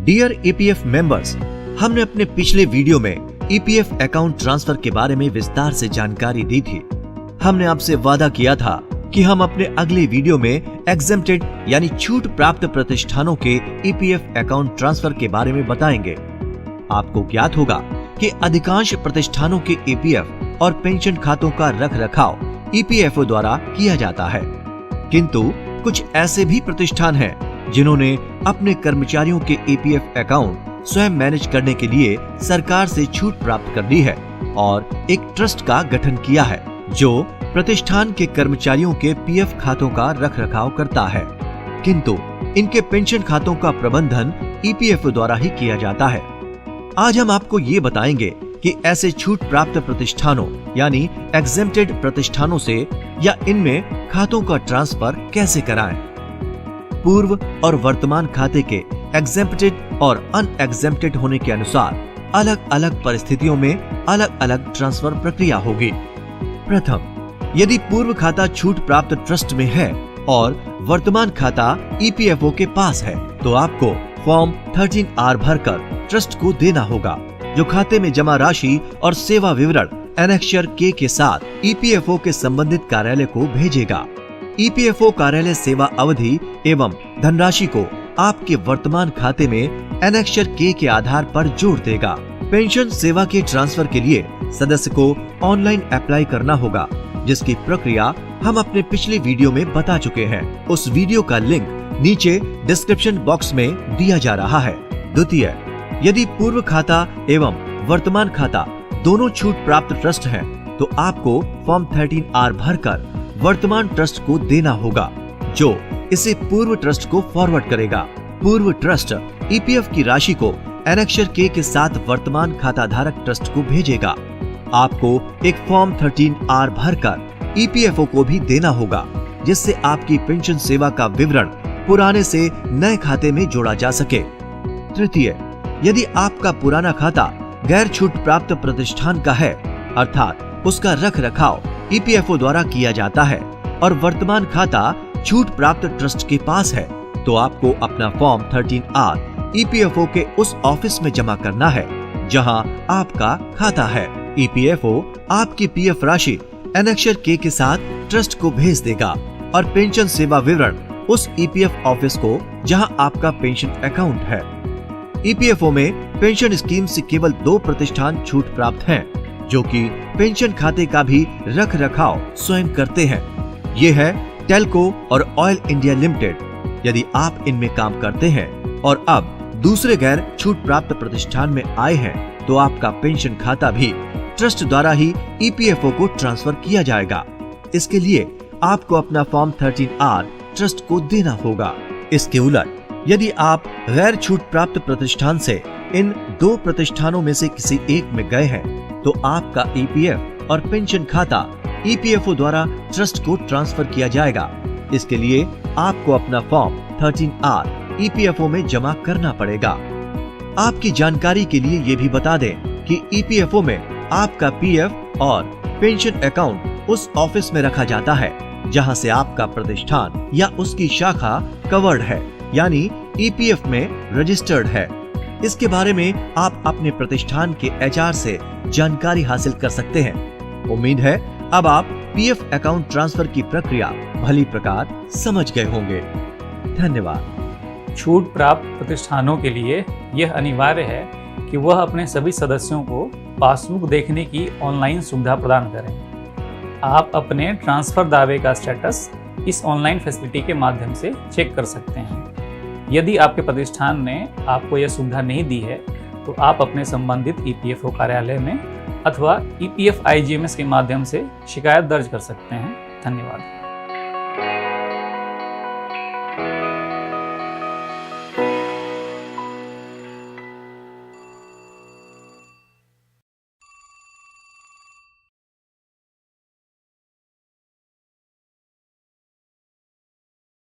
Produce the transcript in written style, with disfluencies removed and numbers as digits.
Dear EPF members, हमने अपने पिछले वीडियो में ईपीएफ अकाउंट ट्रांसफर के बारे में विस्तार से जानकारी दी थी। हमने आपसे वादा किया था कि हम अपने अगले वीडियो में एग्जेम्प्टेड यानी छूट प्राप्त प्रतिष्ठानों के ईपीएफ अकाउंट ट्रांसफर के बारे में बताएंगे। आपको ज्ञात होगा कि अधिकांश प्रतिष्ठानों के ईपीएफ और पेंशन खातों का रखरखाव ईपीएफओ द्वारा किया जाता है, किंतु कुछ ऐसे भी प्रतिष्ठान हैं जिन्होंने अपने कर्मचारियों के ईपीएफ अकाउंट स्वयं मैनेज करने के लिए सरकार से छूट प्राप्त कर ली है और एक ट्रस्ट का गठन किया है जो प्रतिष्ठान के कर्मचारियों के पीएफ खातों का रखरखाव करता है, किंतु इनके पेंशन खातों का प्रबंधन ईपीएफओ द्वारा ही किया जाता है। आज हम आपको ये बताएंगे कि ऐसे छूट प्राप्त प्रतिष्ठानों यानी एग्जेम्प्टेड प्रतिष्ठानों से या इनमें खातों का ट्रांसफर कैसे कराएं। पूर्व और वर्तमान खाते के एग्जेम्प्टेड और अनएग्जेम्प्टेड होने के अनुसार अलग अलग परिस्थितियों में अलग अलग ट्रांसफर प्रक्रिया होगी। प्रथम, यदि पूर्व खाता छूट प्राप्त ट्रस्ट में है और वर्तमान खाता ईपीएफओ के पास है तो आपको फॉर्म 13R भरकर ट्रस्ट को देना होगा, जो खाते में जमा राशि और सेवा विवरण एनेक्सचर के साथ ईपीएफओ के संबंधित कार्यालय को भेजेगा। ईपीएफओ कार्यालय सेवा अवधि एवं धनराशि को आपके वर्तमान खाते में एनेक्सचर के आधार पर जोड़ देगा। पेंशन सेवा के ट्रांसफर के लिए सदस्य को ऑनलाइन अप्लाई करना होगा, जिसकी प्रक्रिया हम अपने पिछले वीडियो में बता चुके हैं। उस वीडियो का लिंक नीचे डिस्क्रिप्शन बॉक्स में दिया जा रहा है। द्वितीय, यदि पूर्व खाता एवं वर्तमान खाता दोनों छूट प्राप्त ट्रस्ट हैं, तो आपको फॉर्म 13R भरकर वर्तमान ट्रस्ट को देना होगा, जो इसे पूर्व ट्रस्ट को फॉरवर्ड करेगा। पूर्व ट्रस्ट ईपीएफ की राशि को एनेक्सचर के साथ वर्तमान खाता धारक ट्रस्ट को भेजेगा। आपको एक फॉर्म 13R भरकर ईपीएफओ को भी देना होगा, जिससे आपकी पेंशन सेवा का विवरण पुराने से नए खाते में जोड़ा जा सके। तृतीय, यदि आपका पुराना खाता गैर छूट प्राप्त प्रतिष्ठान का है, अर्थात उसका रख रखाव ईपीएफओ द्वारा किया जाता है और वर्तमान खाता छूट प्राप्त ट्रस्ट के पास है, तो आपको अपना फॉर्म 13R ईपीएफओ के उस ऑफिस में जमा करना है जहां आपका खाता है। ईपीएफओ आपकी पीएफ राशि एनेक्सचर के साथ ट्रस्ट को भेज देगा और पेंशन सेवा विवरण उस ईपीएफ ऑफिस को जहां आपका पेंशन अकाउंट है। ईपीएफओ में पेंशन स्कीम से केवल 2 प्रतिष्ठान छूट प्राप्त हैं, जो कि पेंशन खाते का भी रख रखाव स्वयं करते हैं। ये है टेल्को और ऑयल इंडिया लिमिटेड। यदि आप इनमें काम करते हैं और अब दूसरे गैर छूट प्राप्त प्रतिष्ठान में आए हैं, तो आपका पेंशन खाता भी ट्रस्ट द्वारा ही ईपीएफओ को ट्रांसफर किया जाएगा। इसके लिए आपको अपना फॉर्म 13R ट्रस्ट को देना होगा। इसके उलट यदि आप गैर छूट प्राप्त प्रतिष्ठान से इन 2 प्रतिष्ठानों में से किसी एक में गए हैं, तो आपका ईपीएफ और पेंशन खाता ईपीएफओ द्वारा ट्रस्ट को ट्रांसफर किया जाएगा। इसके लिए आपको अपना फॉर्म 13R ईपीएफओ में जमा करना पड़ेगा। आपकी जानकारी के लिए ये भी बता दें कि ईपीएफओ में आपका पीएफ और पेंशन अकाउंट उस ऑफिस में रखा जाता है जहां से आपका प्रतिष्ठान या उसकी शाखा कवर्ड है, यानी ईपीएफ में रजिस्टर्ड है। इसके बारे में आप अपने प्रतिष्ठान के एचआर से जानकारी हासिल कर सकते हैं। उम्मीद है अब आप पीएफ अकाउंट ट्रांसफर की प्रक्रिया भली प्रकार समझ गए होंगे। धन्यवाद। छूट प्राप्त प्रतिष्ठानों के लिए यह अनिवार्य है कि वह अपने सभी सदस्यों को पासबुक देखने की ऑनलाइन सुविधा प्रदान करें। आप अपने ट्रांसफर दावे का स्टेटस इस ऑनलाइन फैसिलिटी के माध्यम से चेक कर सकते हैं। यदि आपके प्रतिष्ठान ने आपको यह सुविधा नहीं दी है, तो आप अपने संबंधित ईपीएफओ कार्यालय में अथवा ईपीएफ आईजीएमएस के माध्यम से शिकायत दर्ज कर सकते हैं। धन्यवाद।